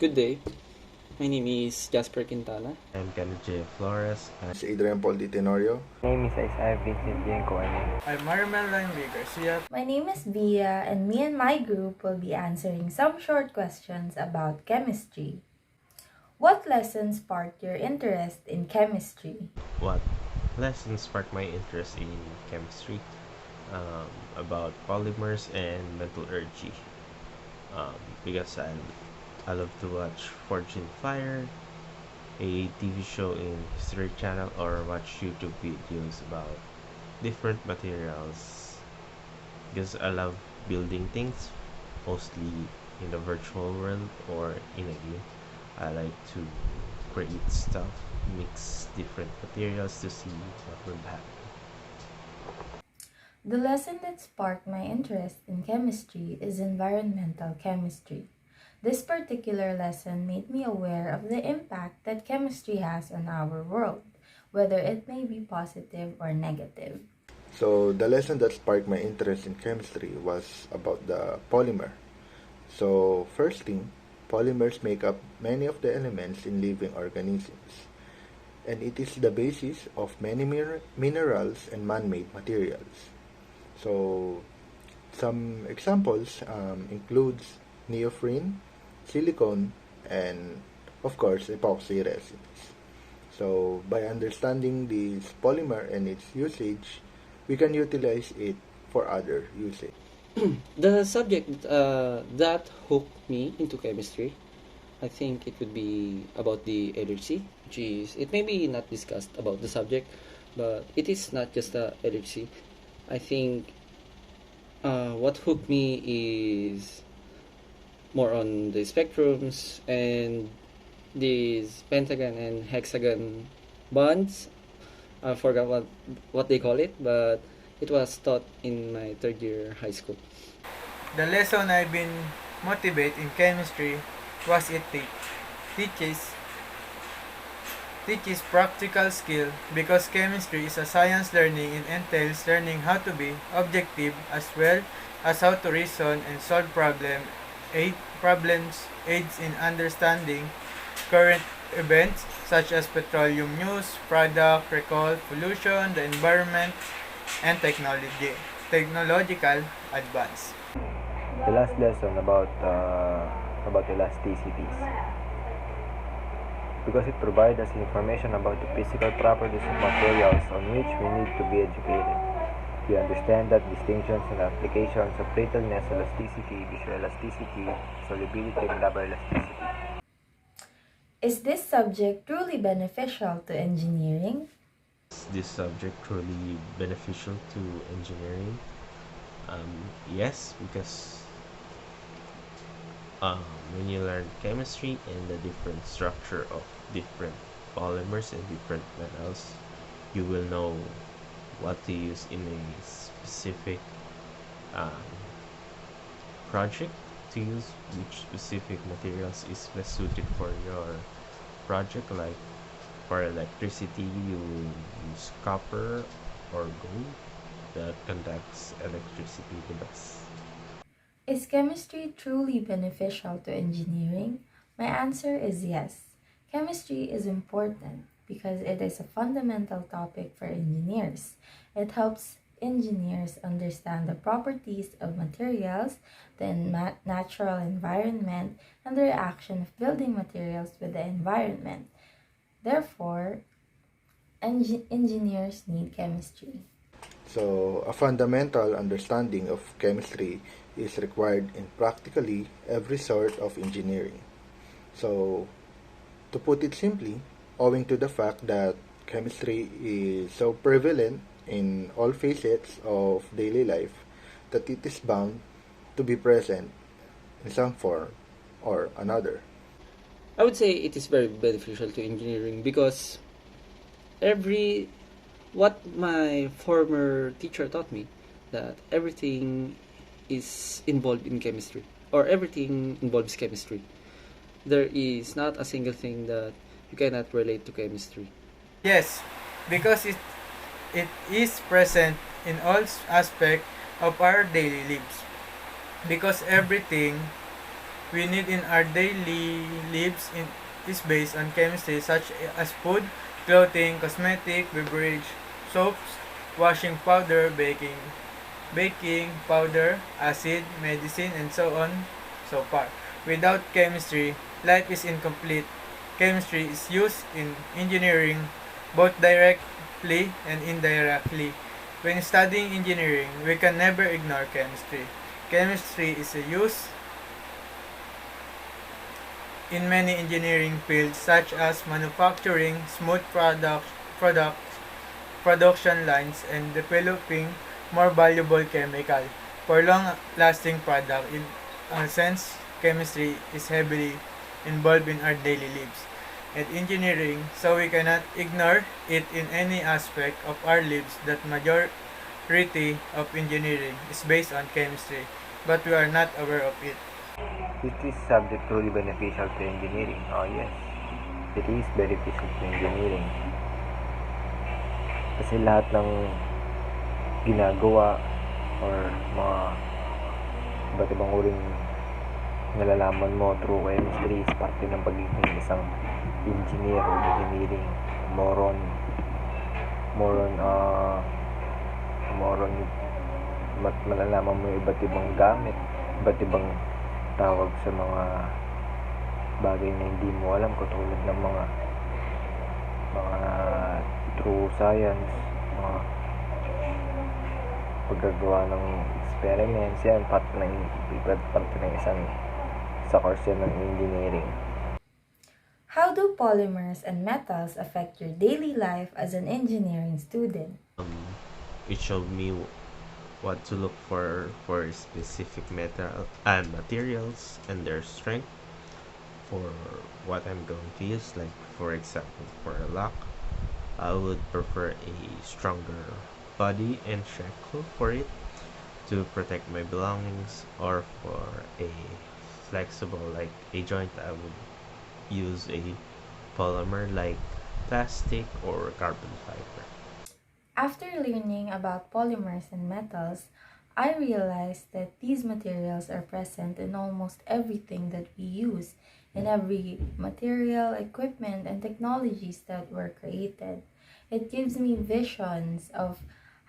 Good day. My name is Jasper Quintana. I'm Kenneth J. Flores. Si Adrian Paul Di Tenorio. My name is Isaiah Vincent Giancoani. I'm Marmeline V. Garcia. My name is Via, and me and my group will be answering some short questions about chemistry. What lesson sparked your interest in chemistry? What lessons sparked my interest in chemistry? About polymers and metallurgy. Because I love to watch Fortune Fire, a TV show in History Channel, or watch YouTube videos about different materials. Because I love building things, mostly in the virtual world or in a game. I like to create stuff, mix different materials to see what will happen. The lesson that sparked my interest in chemistry is environmental chemistry. This particular lesson made me aware of the impact that chemistry has on our world, whether it may be positive or negative. So the lesson that sparked my interest in chemistry was about the polymer. So first thing, polymers make up many of the elements in living organisms, and it is the basis of many minerals and man-made materials. So some examples includes neoprene, silicone, and of course epoxy resins. So by understanding this polymer and its usage, we can utilize it for other usage. The subject that hooked me into chemistry, I think it would be about the LHC, which is, it may be not discussed about the subject, but it is not just the LHC. I think what hooked me is more on the spectrums and these pentagon and hexagon bonds. I forgot what they call it, but it was taught in my third year high school. The lesson I've been motivated in chemistry was teaches teaches practical skill because chemistry is a science learning and entails learning how to be objective as well as how to reason and solve problems aids in understanding current events such as petroleum use, product recall, pollution, the environment, and technological advance. The last lesson about elasticities, because it provides us information about the physical properties of materials on which we need to be educated. We understand that distinctions and applications of brittleness, elasticity, visual elasticity, solubility, and rubber elasticity. Is this subject truly beneficial to engineering? Is this subject truly beneficial to engineering? Yes, because when you learn chemistry and the different structure of different polymers and different metals, you will know what to use in a specific um, project, to use which specific materials is best suited for your project. Like for electricity, you will use copper or gold that conducts electricity the best. Is chemistry truly beneficial to engineering? My answer is yes. Chemistry is important because it is a fundamental topic for engineers. It helps engineers understand the properties of materials, the natural environment, and the reaction of building materials with the environment. Therefore, engineers need chemistry. So a fundamental understanding of chemistry is required in practically every sort of engineering. So to put it simply, owing to the fact that chemistry is so prevalent in all facets of daily life, that it is bound to be present in some form or another. I would say it is very beneficial to engineering because every what my former teacher taught me, that everything is involved in chemistry, or everything involves chemistry. There is not a single thing that you cannot relate to chemistry. Yes, because it is present in all aspects of our daily lives. Because everything we need in our daily lives is based on chemistry such as food, clothing, cosmetic, beverage, soaps, washing powder, baking powder, acid, medicine, and so on so far. Without chemistry, life is incomplete. Chemistry is used in engineering both directly and indirectly. When studying engineering, we can never ignore chemistry. Chemistry is used in many engineering fields such as manufacturing, smooth production lines, and developing more valuable chemical for long-lasting product. In a sense, chemistry is heavily involved in our daily lives and engineering, so we cannot ignore it in any aspect of our lives. That majority of engineering is based on chemistry, but we are not aware of it. Is this subject truly beneficial to engineering? Oh yes, it is beneficial to engineering. Kasi lahat ng ginagawa or mga iba't ibang uring nalalaman mo through chemistry is parte ng pagiging isang engineer or engineering. More on malalaman mo yung iba't ibang gamit, iba't ibang tawag sa mga bagay na hindi mo alam, katulad ng mga true science, mga paggagawa ng experiments, yan parte ng sa course yan ng engineering. How do polymers and metals affect your daily life as an engineering student? It showed me what to look for specific materials and their strength for what I'm going to use. Like for example, for a lock, I would prefer a stronger body and shackle for it to protect my belongings, or for a flexible like a joint, I would use a polymer like plastic or carbon fiber. After learning about polymers and metals, I realized that these materials are present in almost everything that we use, in every material, equipment, and technologies that were created. It gives me visions of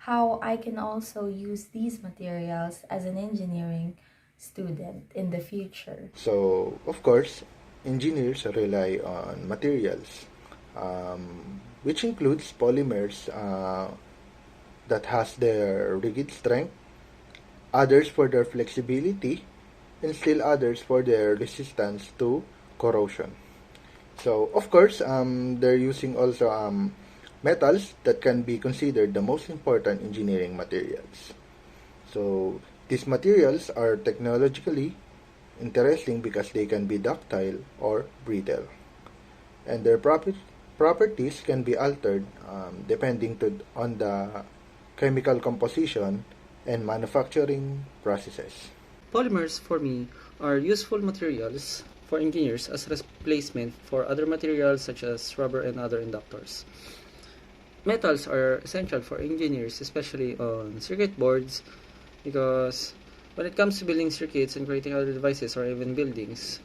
how I can also use these materials as an engineering student in the future. So, of course, engineers rely on materials, which includes polymers that has their rigid strength, others for their flexibility, and still others for their resistance to corrosion. So, of course, they're using also metals that can be considered the most important engineering materials. So, these materials are technologically interesting because they can be ductile or brittle, and their properties can be altered depending on the chemical composition and manufacturing processes. Polymers, for me, are useful materials for engineers as replacement for other materials such as rubber and other inductors. Metals are essential for engineers, especially on circuit boards, because when it comes to building circuits and creating other devices or even buildings,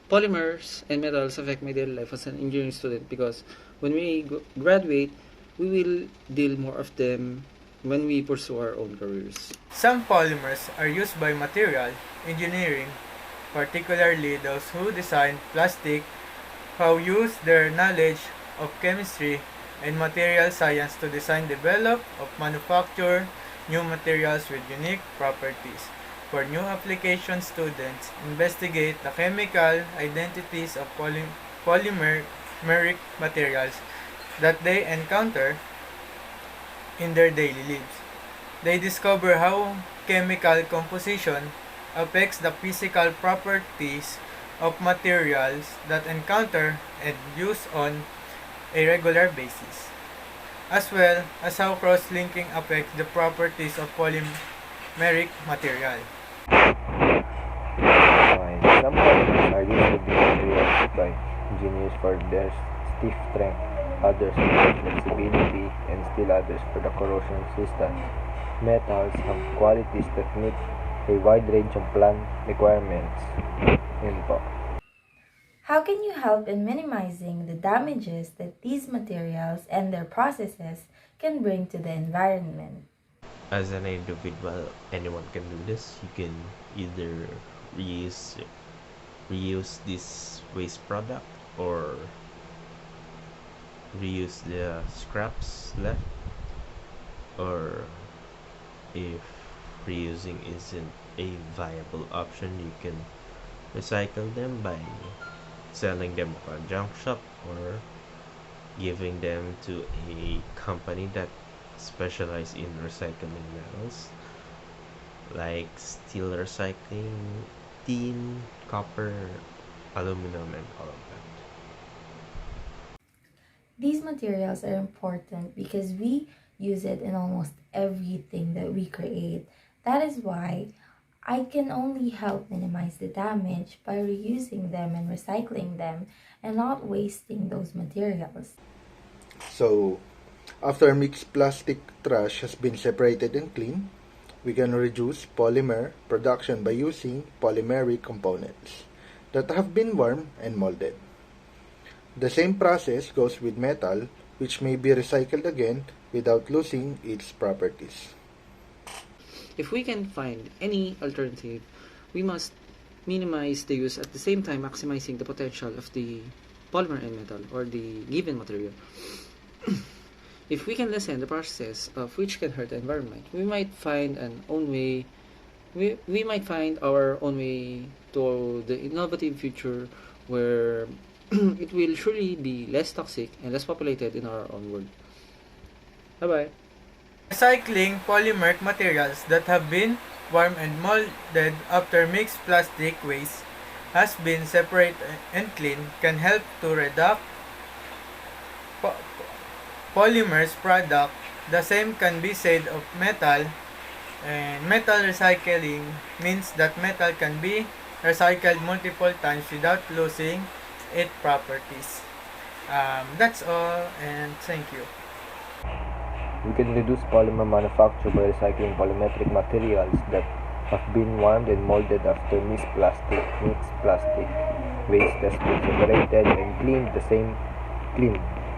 polymers and metals affect my daily life as an engineering student, because when we graduate, we will deal more of them when we pursue our own careers. Some polymers are used by material engineering, particularly those who design plastic, who use their knowledge of chemistry and material science to design, develop, or manufacture new materials with unique properties. For new application, students investigate the chemical identities of polymeric materials that they encounter in their daily lives. They discover how chemical composition affects the physical properties of materials that encounter and use on a regular basis, as well as how cross-linking affects the properties of polymeric material. Some polymers are used to be materials by engineers for their stiff strength, others for their flexibility, and still others for the corrosion resistance. Metals have qualities that make a wide range of plant requirements. Yun po. How can you help in minimizing the damages that these materials and their processes can bring to the environment? As an individual, anyone can do this. You can either reuse this waste product or reuse the scraps left, or if reusing isn't a viable option, you can recycle them by selling them at a junk shop or giving them to a company that specializes in recycling metals like steel recycling, tin, copper, aluminum, and all of that. These materials are important because we use it in almost everything that we create. That is why I can only help minimize the damage by reusing them and recycling them and not wasting those materials. So, after mixed plastic trash has been separated and cleaned, we can reduce polymer production by using polymeric components that have been warmed and molded. The same process goes with metal, which may be recycled again without losing its properties. If we can find any alternative, we must minimize the use at the same time maximizing the potential of the polymer and metal or the given material. If we can lessen the process of which can hurt the environment, we might find we might find our own way to the innovative future where it will surely be less toxic and less populated in our own world. Bye bye. Recycling polymeric materials that have been warmed and molded after mixed plastic waste has been separated and cleaned can help to reduce po- polymers product. The same can be said of metal, and metal recycling means that metal can be recycled multiple times without losing its properties. That's all, and thank you. We can reduce polymer manufacture by recycling polymeric materials that have been warmed and molded after mixed plastic waste has been separated and cleaned.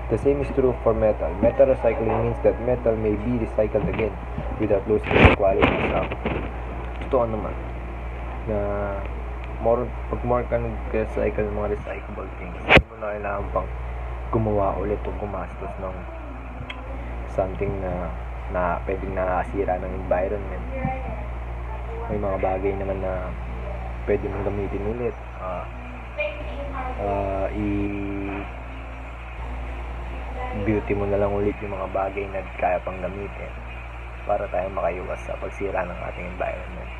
The same is true for metal. Metal recycling means that metal may be recycled again without losing its quality. Totoo naman na pag more ka nag-recycle ng mga recyclable things, hindi mo na kailangan pang gumawa ulit o gumastos ng something na pwedeng nakasira ng environment. May mga bagay naman na pwede mong gamitin ulit. I-beauty mo na lang ulit yung mga bagay na kaya pang gamitin para tayo makaiwas sa pagsira ng ating environment.